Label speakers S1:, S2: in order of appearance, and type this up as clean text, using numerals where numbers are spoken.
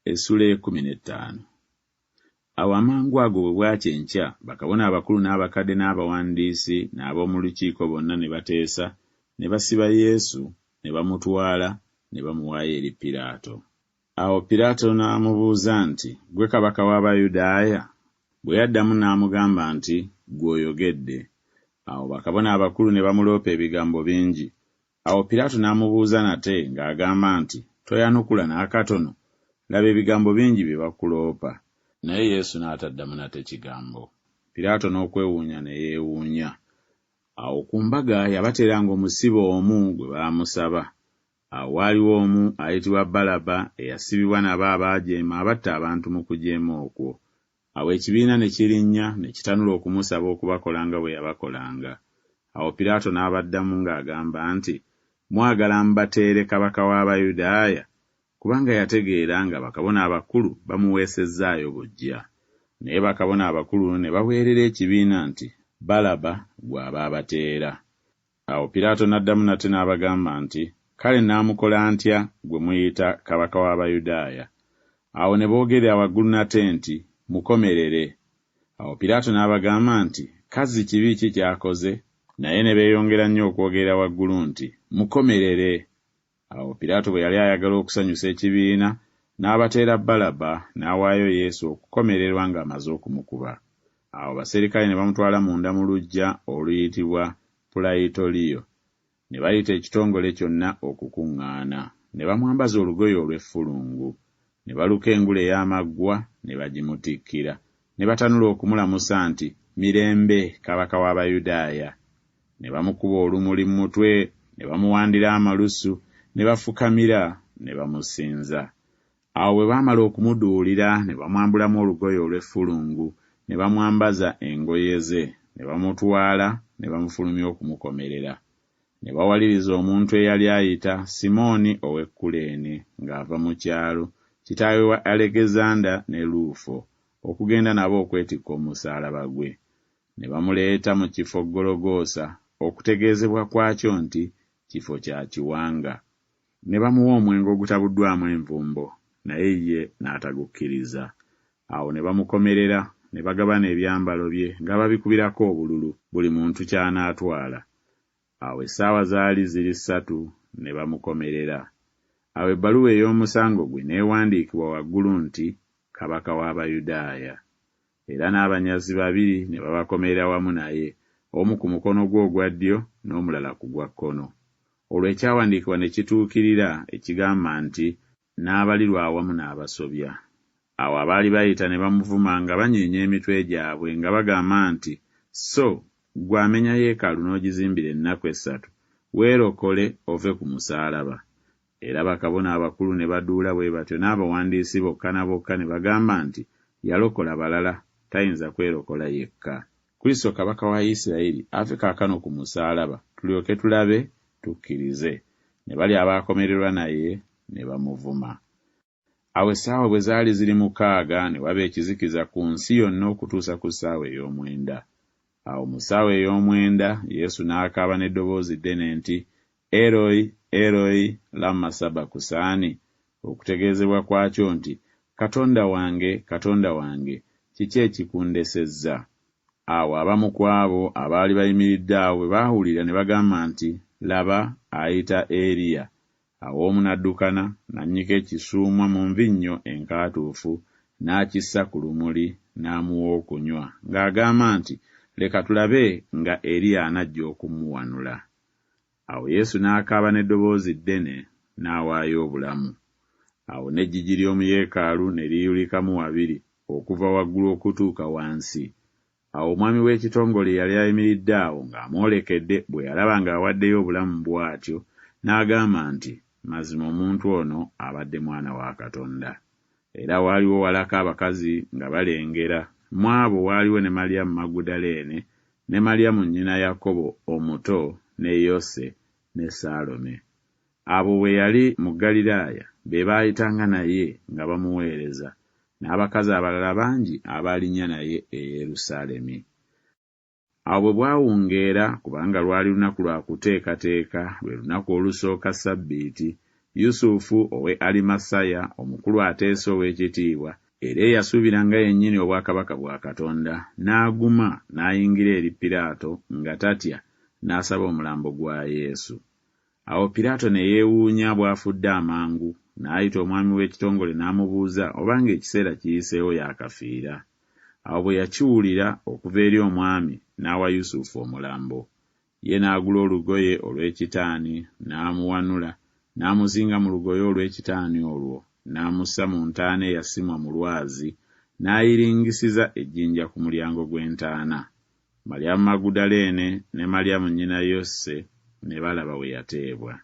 S1: Essula 15. Awo amangu ago bwe bwakya enkya, bakabona abakulu n'abakadde n'abawandiisi n'ab'omu lukiiko bonna ne bateesa, ne basiba Yesu, ne bamutwala, ne bamuwaayo eri Piraato. Awo Piraato n'amubuuza nti, "Gwe kabaka w'Abayudaaya?" Bwe yaddamu n'amugamba nti, "Ggwe oyogedde." Awo bakabona abakulu ne bamuloopa ebigambo bingi. Awo Piraato n'amubuuza nate ng'agamba nti, "Toyanukula n'akatono? Laba ebigambo bingi bye bakuloopa." Naye Yesu n'ataddamu nate kigambo. Piraato n'okwewuunya ne yeewuunya. Awo ku mbaga yabateeranga omusibe omu gwe baamusaba. Awo waaliwo omu ayitibwa Balaba eyasibibwa nabo abaajeema abatta abantu mu kujeema okwo. Awo ekibiina ne kirinnya ne kitanula okumusaba okubakola nga bwe yabakolanga. Awo Piraato n'abaddamu ng'agamba nti, "Mwagala mbateere kabaka w'Abayudaaya?" Kubanga yategeera nga bakabona abakulu bamuweesezzaayo bujja. Naye bakabona abakulu ne baweerera ekibiina nti, "Balaba gw'aba abateera." Awo Piraato n'addamu nate n'abagamba nti, "Kale naamukola ntya gwe muyita kabaka w'Abayudaaya?" Awo ne boogerera waggulu nate nti, "Mukomerere." Awo Piraato n'abagamba nti, "Kazzi kibi ki ky'akoze?" Naye ne beeyongera nnyo okwogerera waggulu nti, "Mukomerere." Awo Piraato bwe yali ayagala okusanyusa ekibiina, n'abateera Balaba n'awaayo Yesu okukomererwa ng'amaze okumukuba. Awo baserikale ne bamutwala munda mu luggya oluyitibwa Pulayitoliyo. Ne bayita ekitongole kyonna okukuŋŋaana. Ne bamwambaza olugoye olw'effulungu. Ne baluka engule ey'amaggwa ne bagimutikkira. Ne batanula okumulamusa nti, "Mirembe, kabaka w'Abayudaaya." Ne bamukuba olumuli mu mutwe, ne bamuwandira amalusu, ne bafukamira, ne bamusinza. Awo bwe baamala okumuduulira ne bamwambulamu olugoye olw'effulungu, ne bamwambaza engoye ze, ne bamutwala, ne bamufulumya okumukomerera. Ne bawaliriza omuntu eyali ayita Simooni ow'e Kuleene ng'ava mu kyalo, kitaawe wa Alegezanda ne Luufo, okugenda nabo okwetikka omusaalaba gwe. Ne bamuleeta mu kifo Gologoosa, okutegeezebwa kwakyo nti kifo kya kiwanga. Ne bamuwa omwenge ogutabuddwamu envumbo, naye ye n'atagukkiriza. Awo ne bamukomerera, ne bagabana ebyambalo bye nga babikubirako obululu, buli muntu ky'anaatwala. Awo essaawa zaali ziri 3 ne bamukomerera. Awo ebbaluwa ey'omusango gwe neewandiikibwa waggulu nti, "Kabaka w'Abayudaaya." Era n'abanyazi 2 ne babakomerera wamu naye, omu ku mukono gwe ogwa ddyo n'omulala ku gwa kkono. Olwo ekyawandiikibwa ne kituukirira ekigamba nti, "N'abalirwa awamu n'abasobya." Awo abaali bayita ne bamuvuma nga banyeenya emitwe gyabwe nga bagamba nti, "So, ggwe amenya yeekaalu n'ogizimbira ennaku 3, weerokole ove ku musaalaba." Era bakabona abakulu ne baduula bwe batyo n'abawandiisi bokka na bokka ne bagamba nti, "Yalokola balala, tayinza kwerokola yekka. Kristo kabaka wa Isirayiri ave kaakano ku musaalaba, tulyoke tulabe tukkirize." Ne bali abaakomererwa naye ne bamuvuma. Awo essaawa bwe zaali ziri 6 ne waba ekizikiza ku nsi yonna okutuusa ku ssaawa ey'omwenda. Awo mu ssaawa ey'omwenda Yesu n'akaaba n'eddoboozi ddene nti, "Eroi, Eroi, lama sabakusaani," okutegeezebwa kwakyo nti, "Katonda wange, Katonda wange, kiki ekikundesezza?" Awo abamu ku abo abaali bayimiridde awo bwe baawulira ne bagamba nti, "Laba, ayita Eriya." Awo omu n'addukana, n'annyika ekisuumwa mu nvinnyo enkaatuufu, n'akissa ku lumuli, n'amuwa okunywa, ng'agamba nti, "Leka tulabe nga Eriya anajja okumuwanula." Awo Yesu n'akaaba n'eddoboozi ddene, n'awaayo obulamu. Awo n'eggigi ly'omu yeekaalu ne liyulikamu 2 okuva waggulu okutuuka wansi. Awo omwami w'ekitongole yali ayimiridde awo ng'amwolekedde bwe yalaba ng'awaddeyo obulamu bw'atyo, n'agamba nti, "Mazima omuntu ono abadde mwana wa Katonda." Era waaliwo walako abakazi nga balengera. Mu abo waaliwo ne Maliyamu Magudaleene, ne Maliyamu nnyina Yakobo omuto, ne Yose, ne Saalome. Abo bwe yali mu Ggaliraaya be baayitanga naye nga bamuweereza, n'abakazi abalala bangi abaalinnya naye e Yerusaalemi. Awo bwe bwawungeera, kubanga lwali lunaku lwa kuteekateeka, lwe lunaku olusooka Ssabbiiti, Yusufu owe Alimasaya omukulu ateesa ow'ekitiibwa era eyasuubiranga yennyini obwakabaka bwa Katonda, n'aguma n'ayingira eri Piraato nga tatya, n'asaba omulambo gwa Yesu. Awo Piraato ne yeewuunya bw'afudde amangu, n'ayita omwami w'ekitongole n'amubuuza obanga ekiseera kiyiseewo yaakafiira. Awo bwe yakiwulira okuva eri omwami n'awa Yusufu omulambo. Ye n'agula olugoye olw'ekitaani n'amuwanula, n'amuzinga mu lugoye olw'ekitaani olwo, n'amussa mu ntaana eyasimwa mu lwazi, n'ayiringisiza ejjinja ku mulyango gw'entaana. Malyamu Magudaleene ne Malyamu nnyina Yose ne balaba we yateebwa.